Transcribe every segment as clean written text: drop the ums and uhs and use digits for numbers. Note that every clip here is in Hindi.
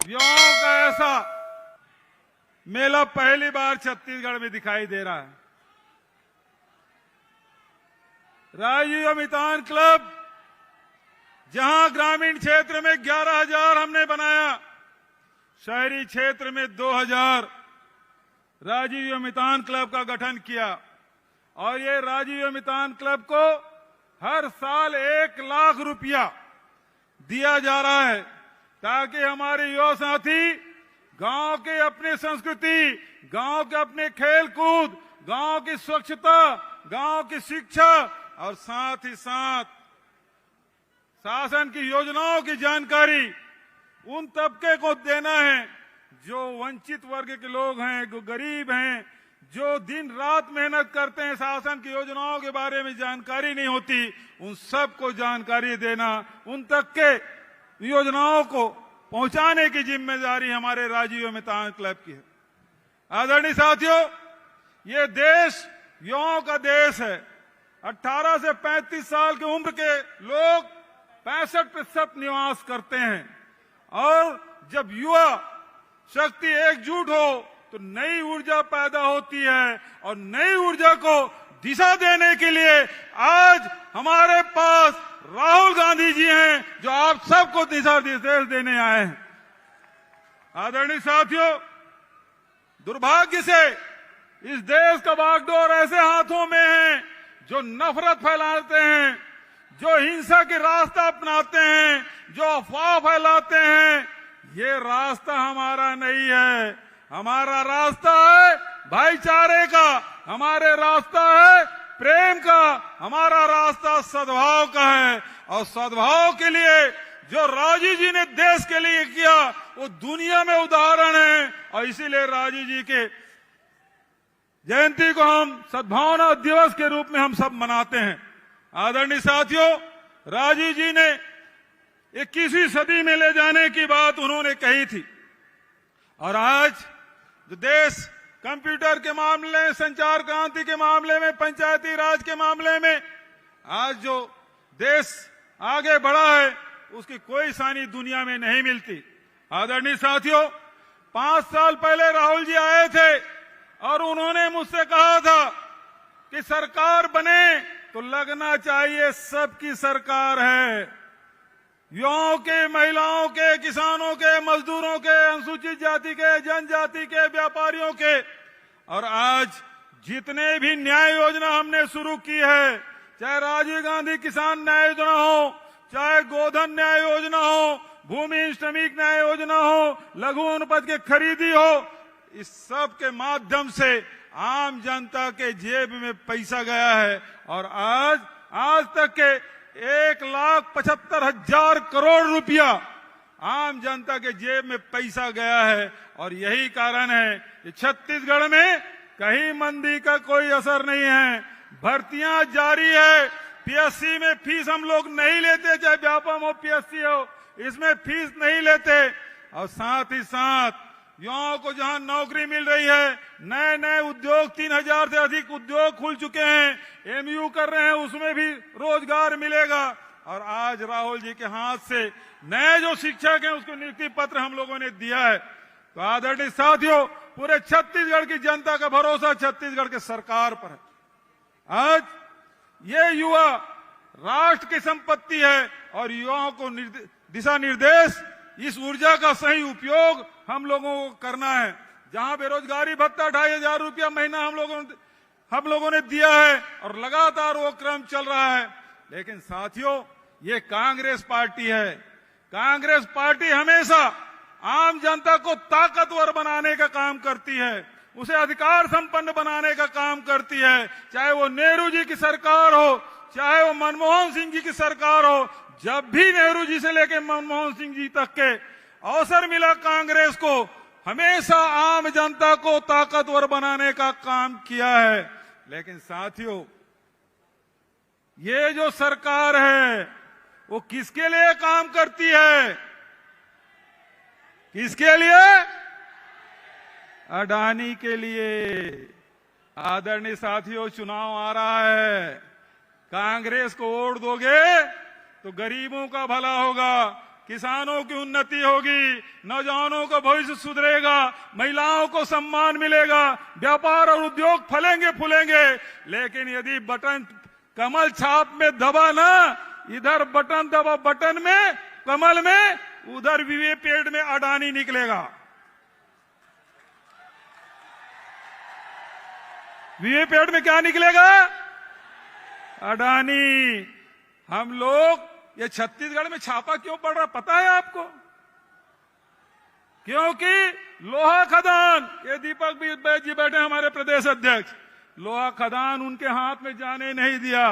युवाओं का ऐसा मेला पहली बार छत्तीसगढ़ में दिखाई दे रहा है। राजीव मितान क्लब, जहां ग्रामीण क्षेत्र में 11,000 हमने बनाया, शहरी क्षेत्र में 2,000 राजीव मितान क्लब का गठन किया। और ये राजीव मितान क्लब को हर साल 1 लाख रुपया दिया जा रहा है, ताकि हमारे युवा साथी गांव के अपने संस्कृति, गांव के अपने खेल कूद, गांव की स्वच्छता, गांव की शिक्षा और साथ ही साथ शासन की योजनाओं की जानकारी उन तबके को देना है जो वंचित वर्ग के लोग हैं, जो गरीब हैं, जो दिन रात मेहनत करते हैं, शासन की योजनाओं के बारे में जानकारी नहीं होती, उन सबको जानकारी देना, उन तक के योजनाओं को पहुंचाने की जिम्मेदारी हमारे राजीव मितान क्लब की है। आदरणीय साथियों, ये देश युवाओं का देश है। 18 से 35 साल की उम्र के लोग 65% निवास करते हैं। और जब युवा शक्ति एकजुट हो तो नई ऊर्जा पैदा होती है, और नई ऊर्जा को दिशा देने के लिए आज हमारे पास राहुल गांधी जी हैं, जो आप सबको दिशा निर्देश देने आए हैं। आदरणीय साथियों, दुर्भाग्य से इस देश का बागडोर ऐसे हाथों में है जो नफरत फैलाते हैं, जो हिंसा की रास्ता अपनाते हैं, जो अफवाह फैलाते हैं। ये रास्ता हमारा नहीं है। हमारा रास्ता है भाईचारे का, हमारे रास्ता है प्रेम का, हमारा रास्ता सद्भाव का है। और सद्भाव के लिए जो राजीव जी ने देश के लिए किया, वो दुनिया में उदाहरण है। और इसीलिए राजीव जी के जयंती को हम सद्भावना दिवस के रूप में हम सब मनाते हैं। आदरणीय साथियों, राजीव जी ने 21वीं सदी में ले जाने की बात उन्होंने कही थी। और आज जो देश कंप्यूटर के मामले में, संचार क्रांति के मामले में, पंचायती राज के मामले में आज जो देश आगे बढ़ा है, उसकी कोई सानी दुनिया में नहीं मिलती। आदरणीय साथियों, 5 साल पहले राहुल जी आए थे और उन्होंने मुझसे कहा था कि सरकार बने तो लगना चाहिए सबकी सरकार है, युवाओं के, महिलाओं के, किसानों के, मजदूरों के, अनुसूचित जाति के, जनजाति के, व्यापारियों के। और आज जितने भी न्याय योजना हमने शुरू की है, चाहे राजीव गांधी किसान न्याय योजना हो, चाहे गोधन न्याय योजना हो, भूमि श्रमिक न्याय योजना हो, लघु अनुपज के खरीदी हो, इस सब के माध्यम से आम जनता के जेब में पैसा गया है। और आज तक के 1,75,000 करोड़ रुपया आम जनता के जेब में पैसा गया है। और यही कारण है कि छत्तीसगढ़ में कहीं मंदी का कोई असर नहीं है। भर्तियां जारी है। पीएससी में फीस हम लोग नहीं लेते, चाहे व्यापम हो, पीएससी हो, इसमें फीस नहीं लेते। और साथ ही साथ युवाओं को जहां नौकरी मिल रही है, नए नए उद्योग, 3,000 से अधिक उद्योग खुल चुके हैं, एमयू कर रहे हैं, उसमें भी रोजगार मिलेगा। और आज राहुल जी के हाथ से नए जो शिक्षक हैं उसको नियुक्ति पत्र हम लोगों ने दिया है। तो आदरणीय साथियों, पूरे छत्तीसगढ़ की जनता का भरोसा छत्तीसगढ़ के सरकार पर है। आज ये युवा राष्ट्र की संपत्ति है और युवाओं को दिशा निर्देश, इस ऊर्जा का सही उपयोग हम लोगों को करना है। जहां बेरोजगारी भत्ता 2,500 रुपया महीना हम लोगों ने दिया है और लगातार वो क्रम चल रहा है। लेकिन साथियों, ये कांग्रेस पार्टी है। कांग्रेस पार्टी हमेशा आम जनता को ताकतवर बनाने का काम करती है, उसे अधिकार संपन्न बनाने का काम करती है। चाहे वो नेहरू जी की सरकार हो, चाहे वो मनमोहन सिंह जी की सरकार हो, जब भी नेहरू जी से लेकर मनमोहन सिंह जी तक के अवसर मिला, कांग्रेस को हमेशा आम जनता को ताकतवर बनाने का काम किया है। लेकिन साथियों, ये जो सरकार है वो किसके लिए काम करती है? किसके लिए? अडानी के लिए। आदरणीय साथियों, चुनाव आ रहा है, कांग्रेस को वोट दोगे तो गरीबों का भला होगा, किसानों की उन्नति होगी, नौजवानों का भविष्य सुधरेगा, महिलाओं को सम्मान मिलेगा, व्यापार और उद्योग फलेंगे फूलेंगे। लेकिन यदि बटन कमल छाप में दबा ना, इधर बटन दबा बटन में कमल में, उधर वीवीपैट में अडानी निकलेगा। वीवीपैट में क्या निकलेगा? अडानी। हम लोग ये छत्तीसगढ़ में छापा क्यों पड़ रहा पता है आपको? क्योंकि लोहा खदान, ये दीपक जी बैठे हमारे प्रदेश अध्यक्ष, लोहा खदान उनके हाथ में जाने नहीं दिया।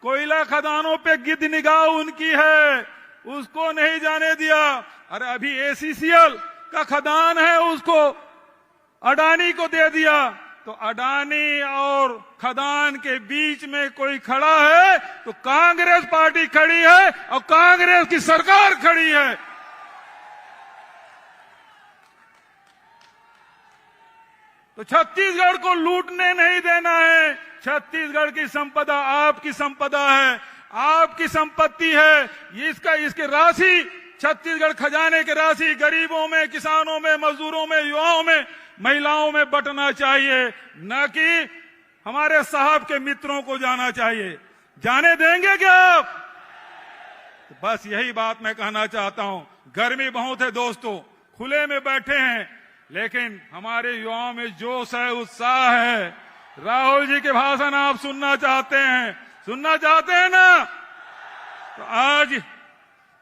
कोयला खदानों पे गिद्ध निगाह उनकी है, उसको नहीं जाने दिया। अरे अभी एसीसीएल का खदान है, उसको अडानी को दे दिया। तो अडानी और खदान के बीच में कोई खड़ा है तो कांग्रेस पार्टी खड़ी है और कांग्रेस की सरकार खड़ी है। तो छत्तीसगढ़ को लूटने नहीं देना है। छत्तीसगढ़ की संपदा आपकी संपदा है, आपकी संपत्ति है। इसके राशि, छत्तीसगढ़ खजाने की राशि गरीबों में, किसानों में, मजदूरों में, युवाओं में, महिलाओं में बंटना चाहिए, न कि हमारे साहब के मित्रों को जाना चाहिए। जाने देंगे क्या आप? तो बस यही बात मैं कहना चाहता हूं। गर्मी बहुत है दोस्तों, खुले में बैठे हैं, लेकिन हमारे युवाओं में जोश है, उत्साह है। राहुल जी के भाषण आप सुनना चाहते हैं ना? तो आज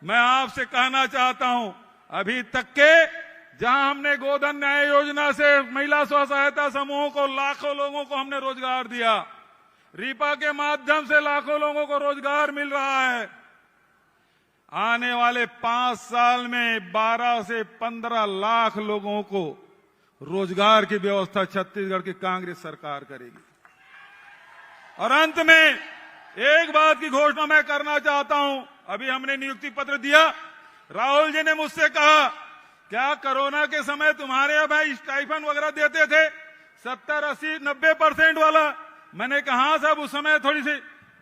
मैं आपसे कहना चाहता हूं, अभी तक के जहां हमने गोधन न्याय योजना से महिला स्व सहायता समूहों को, लाखों लोगों को हमने रोजगार दिया। रीपा के माध्यम से लाखों लोगों को रोजगार मिल रहा है। आने वाले 5 साल में 12 से 15 लाख लोगों को रोजगार की व्यवस्था छत्तीसगढ़ की कांग्रेस सरकार करेगी। और अंत में एक बात की घोषणा मैं करना चाहता हूं। अभी हमने नियुक्ति पत्र दिया। राहुल जी ने मुझसे कहा, क्या कोरोना के समय तुम्हारे यहाँ भाई स्टाइफन वगैरह देते थे 70, 80, 90% वाला? मैंने कहा साहब, उस समय थोड़ी सी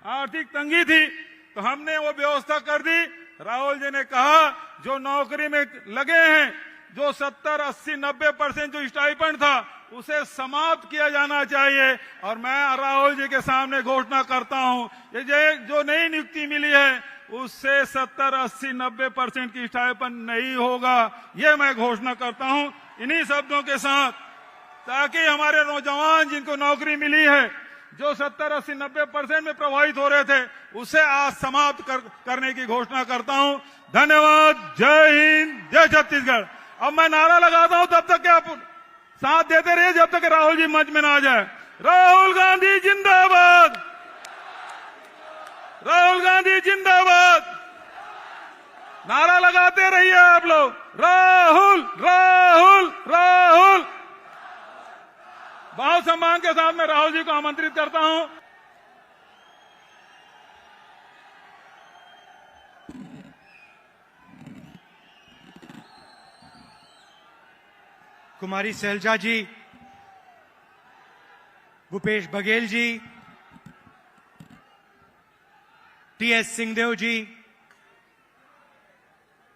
आर्थिक तंगी थी तो हमने वो व्यवस्था कर दी। राहुल जी ने कहा, जो नौकरी में लगे हैं, जो 70, 80, 90% जो स्टाइपेंड था, उसे समाप्त किया जाना चाहिए। और मैं राहुल जी के सामने घोषणा करता हूं, ये जो नई नियुक्ति मिली है उससे 70, 80, 90% की स्टाइपेंड नहीं होगा। ये मैं घोषणा करता हूं इन्हीं शब्दों के साथ, ताकि हमारे नौजवान जिनको नौकरी मिली है, जो 70, 80, 90% में प्रभावित हो रहे थे, उसे आज समाप्त करने की घोषणा करता हूं। धन्यवाद। जय हिंद, जय छत्तीसगढ़। अब मैं नारा लगाता हूं, तब तक क्या आप साथ देते रहिए, जब तक राहुल जी मंच में ना आ जाए। राहुल गांधी जिंदाबाद, राहुल गांधी जिंदाबाद। नारा लगाते रहिए आप लोग, राहुल राहुल राहुल। बहुत सम्मान के साथ मैं राहुल जी को आमंत्रित करता हूं। कुमारी सैलजा जी, भूपेश बघेल जी, टीएस सिंहदेव जी,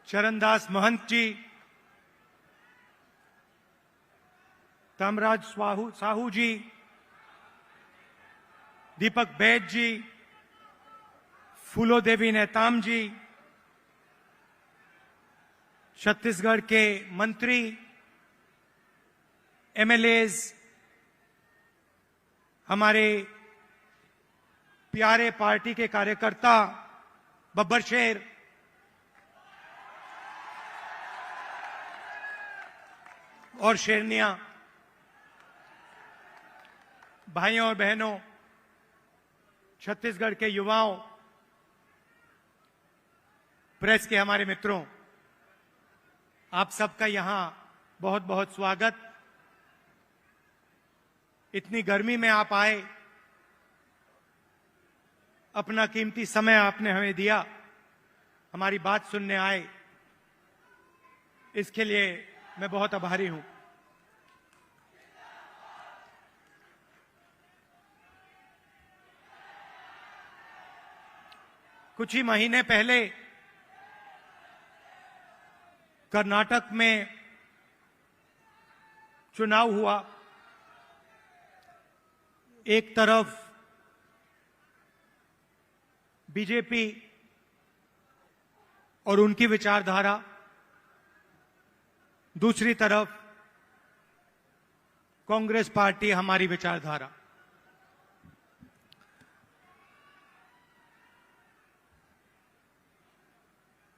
चरणदास महंत जी, तामराज साहू जी, दीपक बैद जी, फूलो देवी नेताम जी, छत्तीसगढ़ के मंत्री, एमएलएज, हमारे प्यारे पार्टी के कार्यकर्ता, बब्बर शेर, और शेरनिया, भाइयों और बहनों, छत्तीसगढ़ के युवाओं, प्रेस के हमारे मित्रों, आप सबका यहां बहुत बहुत स्वागत। इतनी गर्मी में आप आए, अपना कीमती समय आपने हमें दिया, हमारी बात सुनने आए, इसके लिए मैं बहुत आभारी हूं। कुछ ही महीने पहले कर्नाटक में चुनाव हुआ। एक तरफ बीजेपी और उनकी विचारधारा, दूसरी तरफ कांग्रेस पार्टी, हमारी विचारधारा।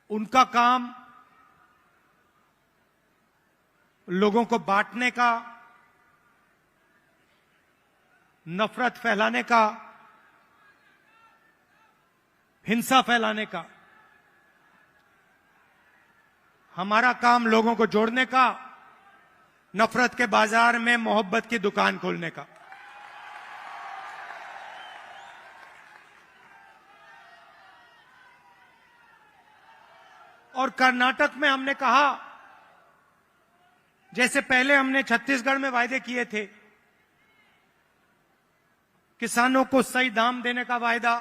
उनका काम लोगों को बांटने का, नफरत फैलाने का, हिंसा फैलाने का। हमारा काम लोगों को जोड़ने का, नफरत के बाजार में मोहब्बत की दुकान खोलने का। और कर्नाटक में हमने कहा, जैसे पहले हमने छत्तीसगढ़ में वायदे किए थे, किसानों को सही दाम देने का वायदा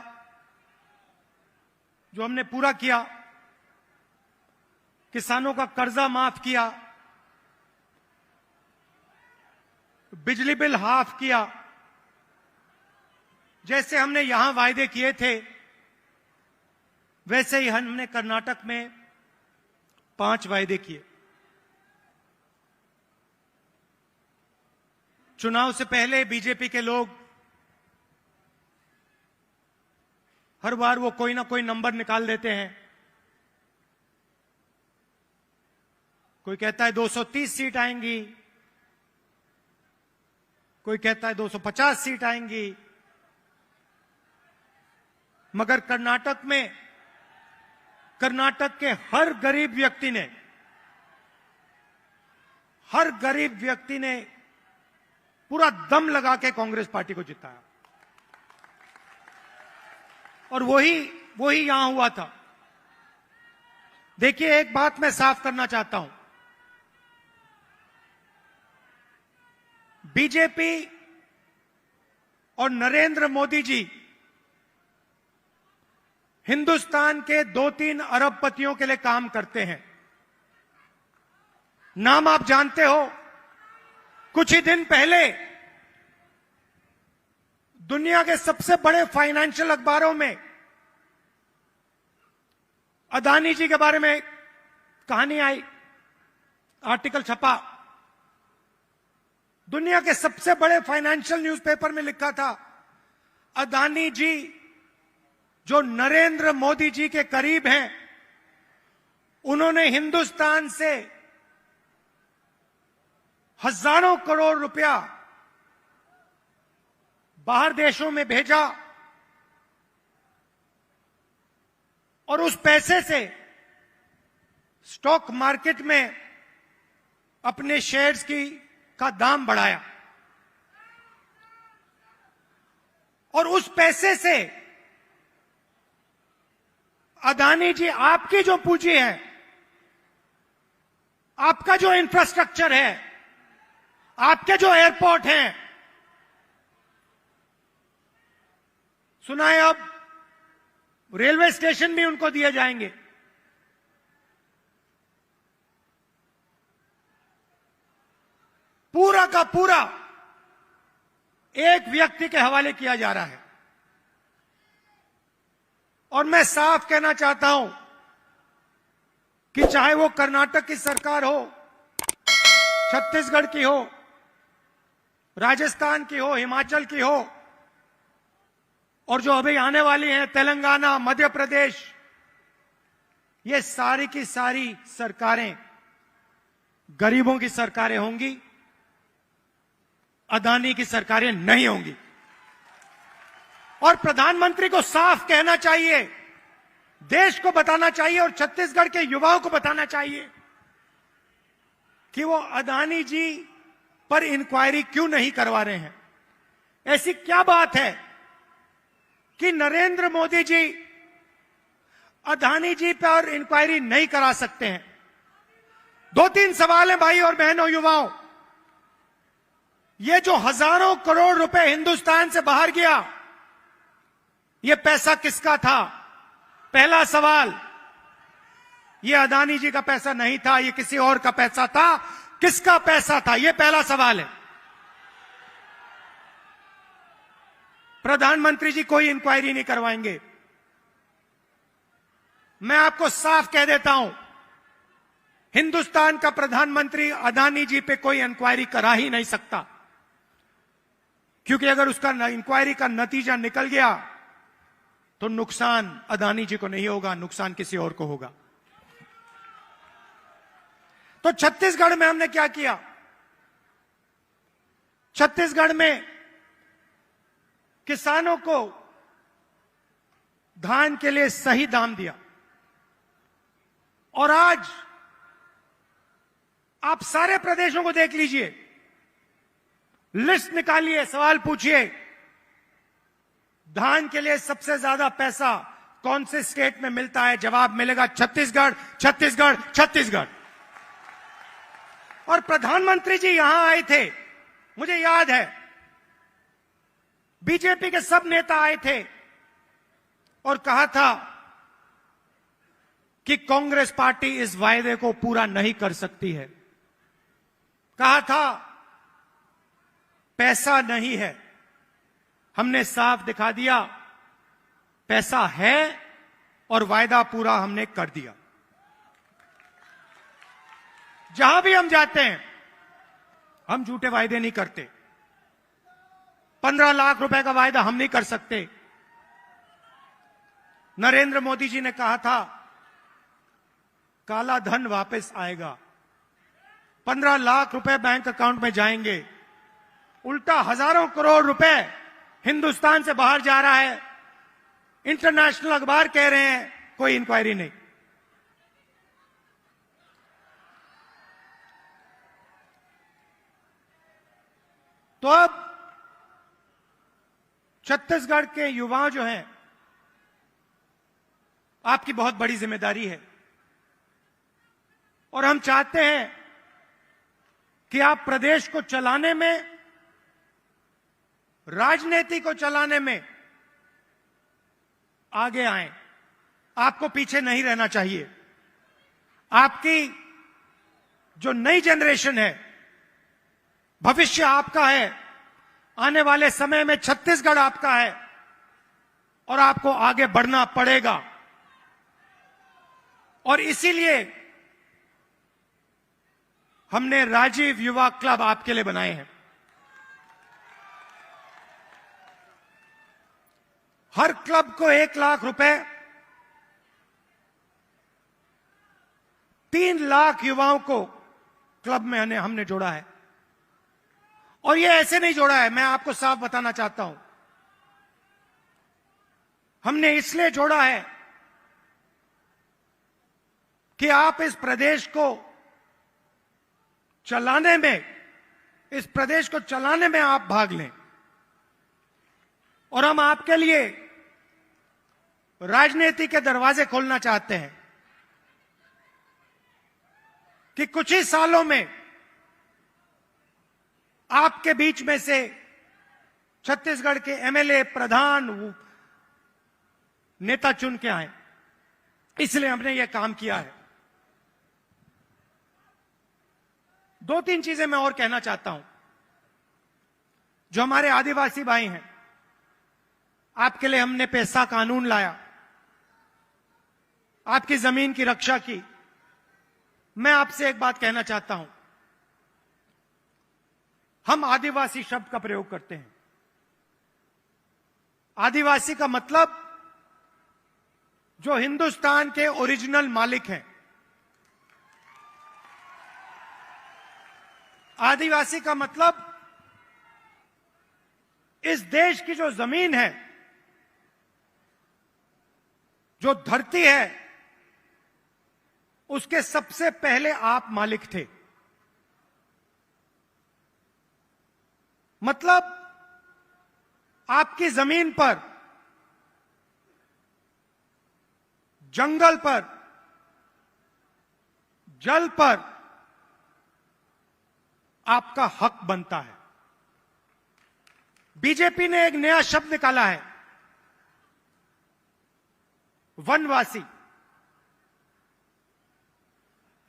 जो हमने पूरा किया, किसानों का कर्जा माफ किया, बिजली बिल हाफ किया, जैसे हमने यहां वायदे किए थे वैसे ही हमने कर्नाटक में 5 वायदे किए। चुनाव से पहले बीजेपी के लोग हर बार वो कोई ना कोई नंबर निकाल देते हैं। कोई कहता है 230 सीट आएंगी, कोई कहता है 250 सीट आएंगी। मगर कर्नाटक में, कर्नाटक के हर गरीब व्यक्ति ने पूरा दम लगा के कांग्रेस पार्टी को जिताया। और वही यहां हुआ था। देखिए, एक बात मैं साफ करना चाहता हूं। बीजेपी और नरेंद्र मोदी जी हिंदुस्तान के 2-3 अरबपतियों के लिए काम करते हैं। नाम आप जानते हो। कुछ ही दिन पहले दुनिया के सबसे बड़े फाइनेंशियल अखबारों में अदानी जी के बारे में कहानी आई, आर्टिकल छपा। दुनिया के सबसे बड़े फाइनेंशियल न्यूज़पेपर में लिखा था, अदानी जी जो नरेंद्र मोदी जी के करीब हैं, उन्होंने हिंदुस्तान से हजारों करोड़ रुपया बाहर देशों में भेजा और उस पैसे से स्टॉक मार्केट में अपने शेयर्स का दाम बढ़ाया। और उस पैसे से अदानी जी, आपकी जो पूंजी है, आपका जो इंफ्रास्ट्रक्चर है, आपके जो एयरपोर्ट हैं, सुना है अब रेलवे स्टेशन भी उनको दिए जाएंगे। पूरा का पूरा एक व्यक्ति के हवाले किया जा रहा है। और मैं साफ कहना चाहता हूं कि चाहे वो कर्नाटक की सरकार हो, छत्तीसगढ़ की हो, राजस्थान की हो, हिमाचल की हो, और जो अभी आने वाली हैं तेलंगाना, मध्य प्रदेश, ये सारी की सारी सरकारें गरीबों की सरकारें होंगी, अदानी की सरकारें नहीं होंगी। और प्रधानमंत्री को साफ कहना चाहिए, देश को बताना चाहिए और छत्तीसगढ़ के युवाओं को बताना चाहिए कि वो अदानी जी पर इंक्वायरी क्यों नहीं करवा रहे हैं। ऐसी क्या बात है कि नरेंद्र मोदी जी अदानी जी पर इंक्वायरी नहीं करा सकते हैं? 2-3 सवाल हैं भाई और बहनों, युवाओं। ये जो हजारों करोड़ रुपए हिंदुस्तान से बाहर गया, ये पैसा किसका था? पहला सवाल। ये अदानी जी का पैसा नहीं था, ये किसी और का पैसा था। किसका पैसा था, ये पहला सवाल है। प्रधानमंत्री जी कोई इंक्वायरी नहीं करवाएंगे। मैं आपको साफ कह देता हूं, हिंदुस्तान का प्रधानमंत्री अदानी जी पे कोई इंक्वायरी करा ही नहीं सकता, क्योंकि अगर उसका इंक्वायरी का नतीजा निकल गया तो नुकसान अदानी जी को नहीं होगा, नुकसान किसी और को होगा। तो छत्तीसगढ़ में हमने क्या किया? छत्तीसगढ़ में किसानों को धान के लिए सही दाम दिया, और आज आप सारे प्रदेशों को देख लीजिए, लिस्ट निकालिए, सवाल पूछिए, धान के लिए सबसे ज्यादा पैसा कौन से स्टेट में मिलता है? जवाब मिलेगा छत्तीसगढ़, छत्तीसगढ़, छत्तीसगढ़। और प्रधानमंत्री जी यहां आए थे, मुझे याद है, बीजेपी के सब नेता आए थे और कहा था कि कांग्रेस पार्टी इस वायदे को पूरा नहीं कर सकती है। कहा था पैसा नहीं है। हमने साफ दिखा दिया, पैसा है और वायदा पूरा हमने कर दिया। जहां भी हम जाते हैं, हम झूठे वायदे नहीं करते। 15 लाख रुपए का वायदा हम नहीं कर सकते। नरेंद्र मोदी जी ने कहा था काला धन वापस आएगा, 15 लाख रुपए बैंक अकाउंट में जाएंगे। उल्टा हजारों करोड़ रुपए हिंदुस्तान से बाहर जा रहा है। इंटरनेशनल अखबार कह रहे हैं कोई इंक्वायरी नहीं। तो अब छत्तीसगढ़ के युवा जो हैं, आपकी बहुत बड़ी जिम्मेदारी है, और हम चाहते हैं कि आप प्रदेश को चलाने में, राजनीति को चलाने में आगे आए। आपको पीछे नहीं रहना चाहिए। आपकी जो नई जनरेशन है, भविष्य आपका है। आने वाले समय में छत्तीसगढ़ आपका है और आपको आगे बढ़ना पड़ेगा। और इसीलिए हमने राजीव युवा क्लब आपके लिए बनाए हैं। हर क्लब को 1 लाख रुपए, 3 लाख युवाओं को क्लब में हमने जोड़ा है। और ये ऐसे नहीं जोड़ा है, मैं आपको साफ बताना चाहता हूं। हमने इसलिए जोड़ा है कि आप इस प्रदेश को चलाने में, इस प्रदेश को चलाने में आप भाग लें। और हम आपके लिए राजनीति के दरवाजे खोलना चाहते हैं कि कुछ ही सालों में आपके बीच में से छत्तीसगढ़ के एमएलए, प्रधान, नेता चुन के आए। इसलिए हमने यह काम किया है। 2-3 चीजें मैं और कहना चाहता हूं। जो हमारे आदिवासी भाई हैं, आपके लिए हमने पैसा कानून लाया, आपकी जमीन की रक्षा की। मैं आपसे एक बात कहना चाहता हूं। हम आदिवासी शब्द का प्रयोग करते हैं। आदिवासी का मतलब जो हिंदुस्तान के ओरिजिनल मालिक हैं। आदिवासी का मतलब इस देश की जो जमीन है, जो धरती है, उसके सबसे पहले आप मालिक थे। मतलब आपकी जमीन पर, जंगल पर, जल पर आपका हक बनता है। बीजेपी ने एक नया शब्द निकाला है, वनवासी।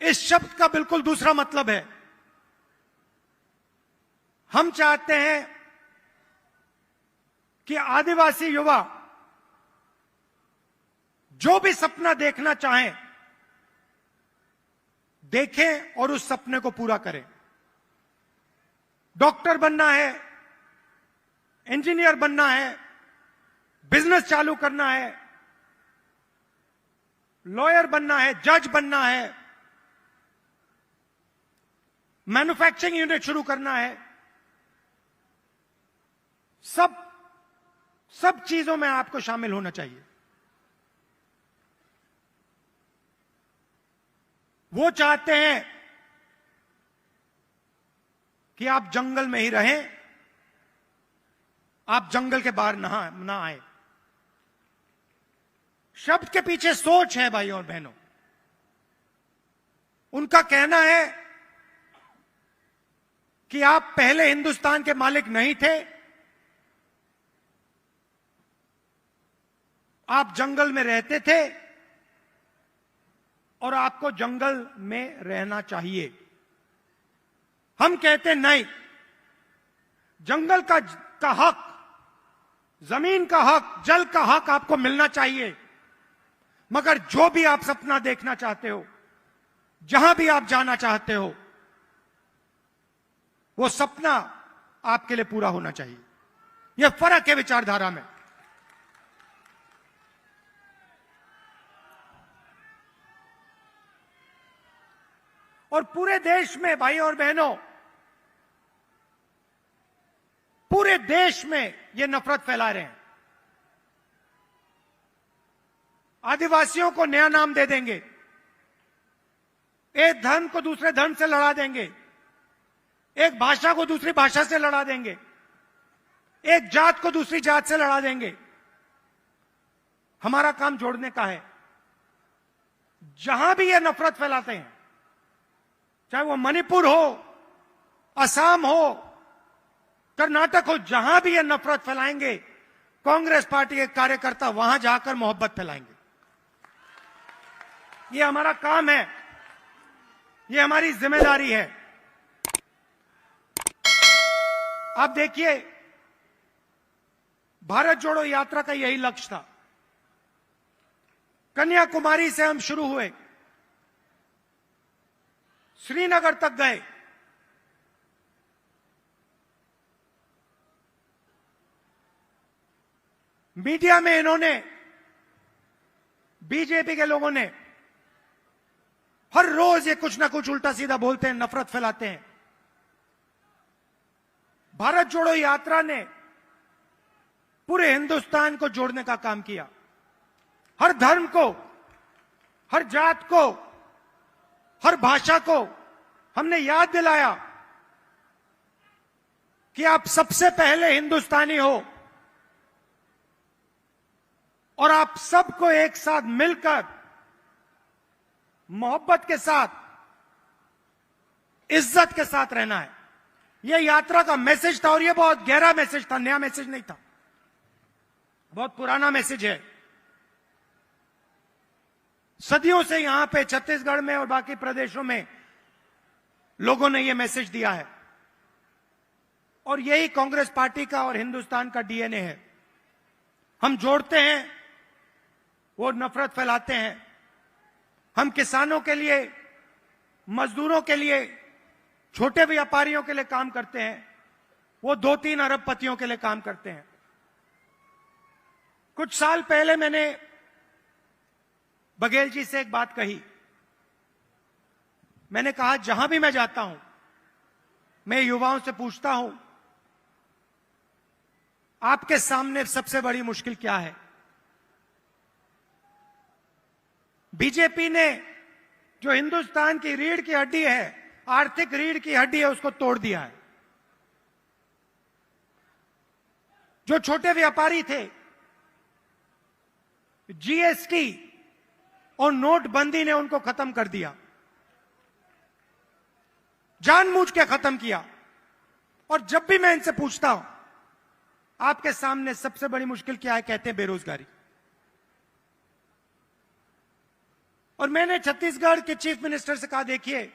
इस शब्द का बिल्कुल दूसरा मतलब है। हम चाहते हैं कि आदिवासी युवा जो भी सपना देखना चाहें, देखें और उस सपने को पूरा करें। डॉक्टर बनना है, इंजीनियर बनना है, बिजनेस चालू करना है, लॉयर बनना है, जज बनना है, मैन्युफैक्चरिंग यूनिट शुरू करना है, सब चीजों में आपको शामिल होना चाहिए। वो चाहते हैं कि आप जंगल में ही रहें, आप जंगल के बाहर ना आए। शब्द के पीछे सोच है भाई और बहनों। उनका कहना है कि आप पहले हिंदुस्तान के मालिक नहीं थे, आप जंगल में रहते थे और आपको जंगल में रहना चाहिए। हम कहते नहीं, जंगल का हक, जमीन का हक, जल का हक आपको मिलना चाहिए, मगर जो भी आप सपना देखना चाहते हो, जहां भी आप जाना चाहते हो, वो सपना आपके लिए पूरा होना चाहिए। यह फर्क है विचारधारा में। और पूरे देश में भाई और बहनों, पूरे देश में ये नफरत फैला रहे हैं। आदिवासियों को नया नाम दे देंगे, एक धर्म को दूसरे धर्म से लड़ा देंगे, एक भाषा को दूसरी भाषा से लड़ा देंगे, एक जात को दूसरी जात से लड़ा देंगे। हमारा काम जोड़ने का है। जहां भी ये नफरत फैलाते हैं, चाहे वो मणिपुर हो, असम हो, कर्नाटक हो, जहां भी ये नफरत फैलाएंगे, कांग्रेस पार्टी के कार्यकर्ता वहां जाकर मोहब्बत फैलाएंगे। ये हमारा काम है, ये हमारी जिम्मेदारी है। आप देखिए, भारत जोड़ो यात्रा का यही लक्ष्य था। कन्याकुमारी से हम शुरू हुए, श्रीनगर तक गए, मीडिया में इन्होंने, बीजेपी के लोगों ने हर रोज ये कुछ ना कुछ उल्टा सीधा बोलते हैं, नफरत फैलाते हैं। भारत जोड़ो यात्रा ने पूरे हिंदुस्तान को जोड़ने का काम किया। हर धर्म को, हर जात को, हर भाषा को हमने याद दिलाया कि आप सबसे पहले हिंदुस्तानी हो और आप सबको एक साथ मिलकर मोहब्बत के साथ, इज्जत के साथ रहना है। यह यात्रा का मैसेज था और यह बहुत गहरा मैसेज था, नया मैसेज नहीं था, बहुत पुराना मैसेज है। सदियों से यहां पे छत्तीसगढ़ में और बाकी प्रदेशों में लोगों ने यह मैसेज दिया है और यही कांग्रेस पार्टी का और हिंदुस्तान का डीएनए है। हम जोड़ते हैं, वो नफरत फैलाते हैं। हम किसानों के लिए, मजदूरों के लिए, छोटे व्यापारियों के लिए काम करते हैं, वो 2-3 अरबपतियों के लिए काम करते हैं। कुछ साल पहले मैंने बघेल जी से एक बात कही। मैंने कहा, जहां भी मैं जाता हूं, मैं युवाओं से पूछता हूं, आपके सामने सबसे बड़ी मुश्किल क्या है? बीजेपी ने जो हिंदुस्तान की रीढ़ की हड्डी है, आर्थिक रीढ़ की हड्डी है, उसको तोड़ दिया है। जो छोटे व्यापारी थे, जीएसटी और नोटबंदी ने उनको खत्म कर दिया, जानबूझ के खत्म किया। और जब भी मैं इनसे पूछता हूं, आपके सामने सबसे बड़ी मुश्किल क्या है, कहते हैं बेरोजगारी। और मैंने छत्तीसगढ़ के चीफ मिनिस्टर से कहा, देखिए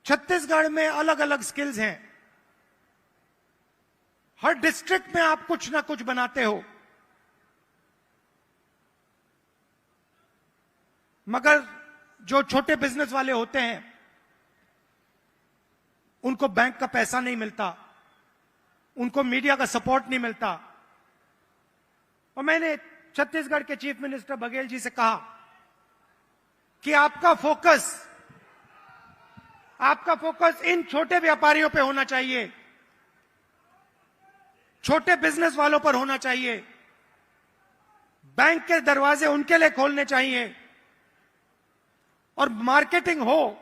छत्तीसगढ़ में अलग अलग स्किल्स हैं, हर डिस्ट्रिक्ट में आप कुछ ना कुछ बनाते हो, मगर जो छोटे बिजनेस वाले होते हैं उनको बैंक का पैसा नहीं मिलता, उनको मीडिया का सपोर्ट नहीं मिलता। और मैंने छत्तीसगढ़ के चीफ मिनिस्टर बघेल जी से कहा कि आपका फोकस इन छोटे व्यापारियों पे होना चाहिए, छोटे बिजनेस वालों पर होना चाहिए, बैंक के दरवाजे उनके लिए खोलने चाहिए, और मार्केटिंग हो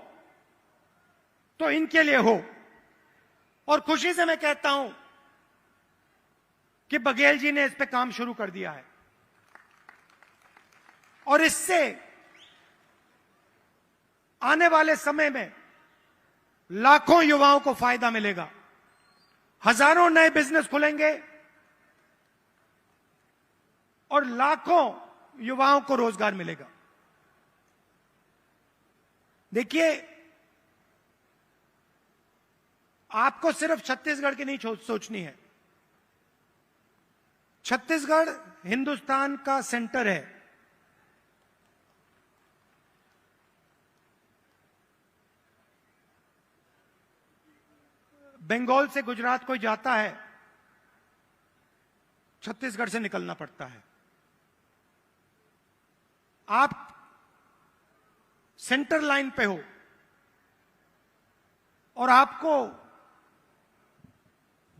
तो इनके लिए हो। और खुशी से मैं कहता हूं कि बघेल जी ने इस पे काम शुरू कर दिया है, और इससे आने वाले समय में लाखों युवाओं को फायदा मिलेगा, हजारों नए बिजनेस खुलेंगे और लाखों युवाओं को रोजगार मिलेगा। देखिए, आपको सिर्फ छत्तीसगढ़ की नहीं सोचनी है। छत्तीसगढ़ हिंदुस्तान का सेंटर है। बंगाल से गुजरात कोई जाता है, छत्तीसगढ़ से निकलना पड़ता है। आप सेंटर लाइन पे हो और आपको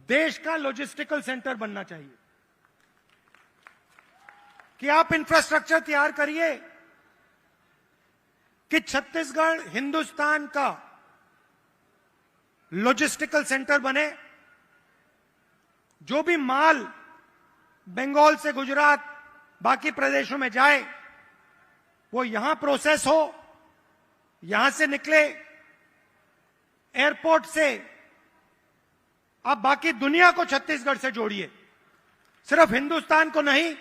देश का लॉजिस्टिकल सेंटर बनना चाहिए कि आप इंफ्रास्ट्रक्चर तैयार करिए कि छत्तीसगढ़ हिंदुस्तान का लॉजिस्टिकल सेंटर बने। जो भी माल बंगाल से गुजरात बाकी प्रदेशों में जाए वो यहां प्रोसेस हो, यहां से निकले, एयरपोर्ट से आप बाकी दुनिया को छत्तीसगढ़ से जोड़िए, सिर्फ हिंदुस्तान को नहीं,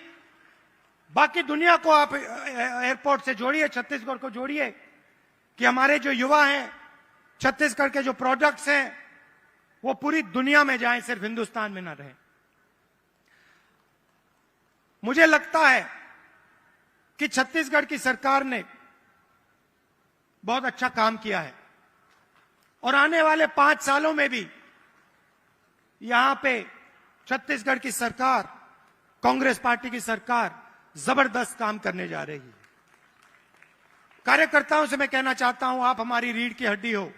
बाकी दुनिया को आप एयरपोर्ट से जोड़िए, छत्तीसगढ़ को जोड़िए कि हमारे जो युवा हैं, छत्तीसगढ़ के जो प्रोडक्ट्स हैं वो पूरी दुनिया में जाएं, सिर्फ हिंदुस्तान में ना रहें। मुझे लगता है कि छत्तीसगढ़ की सरकार ने बहुत अच्छा काम किया है और आने वाले 5 सालों में भी यहां पे छत्तीसगढ़ की सरकार, कांग्रेस पार्टी की सरकार जबरदस्त काम करने जा रही है। कार्यकर्ताओं से मैं कहना चाहता हूं, आप हमारी रीढ़ की हड्डी हो,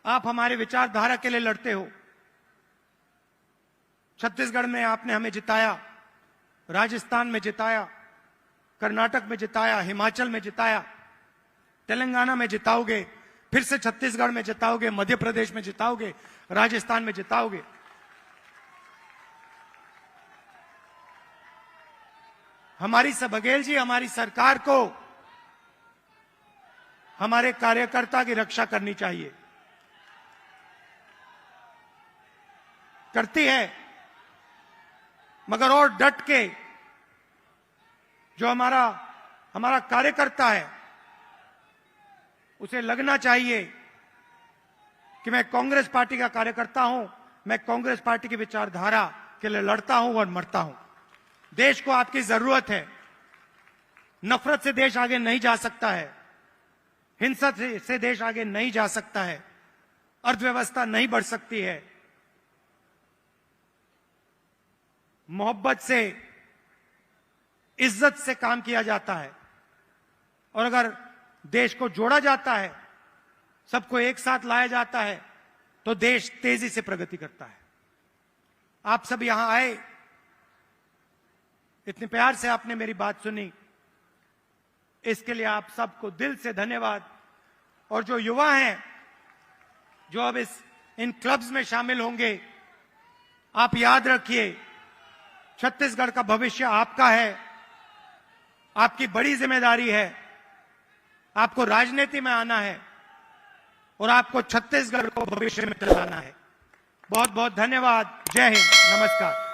आप हमारे विचारधारा के लिए लड़ते हो। छत्तीसगढ़ में आपने हमें जिताया, राजस्थान में जिताया, कर्नाटक में जिताया, हिमाचल में जिताया, तेलंगाना में जिताओगे, फिर से छत्तीसगढ़ में जिताओगे, मध्य प्रदेश में जिताओगे, राजस्थान में जिताओगे। हमारी बघेल जी, हमारी सरकार को हमारे कार्यकर्ता की रक्षा करनी चाहिए, करती है, मगर और डट के जो हमारा कार्यकर्ता है उसे लगना चाहिए कि मैं कांग्रेस पार्टी का कार्यकर्ता हूं, मैं कांग्रेस पार्टी की विचारधारा के लिए लड़ता हूं और मरता हूं। देश को आपकी जरूरत है, नफरत से देश आगे नहीं जा सकता है, हिंसा से देश आगे नहीं जा सकता है, अर्थव्यवस्था नहीं बढ़ सकती है। मोहब्बत से, इज्जत से काम किया जाता है, और अगर देश को जोड़ा जाता है, सबको एक साथ लाया जाता है, तो देश तेजी से प्रगति करता है। आप सब यहां आए, इतने प्यार से आपने मेरी बात सुनी, इसके लिए आप सबको दिल से धन्यवाद। और जो युवा हैं जो अब इन क्लब्स में शामिल होंगे, आप याद रखिए, छत्तीसगढ़ का भविष्य आपका है, आपकी बड़ी जिम्मेदारी है, आपको राजनीति में आना है और आपको छत्तीसगढ़ को भविष्य में चलाना है। बहुत बहुत धन्यवाद। जय हिंद, नमस्कार।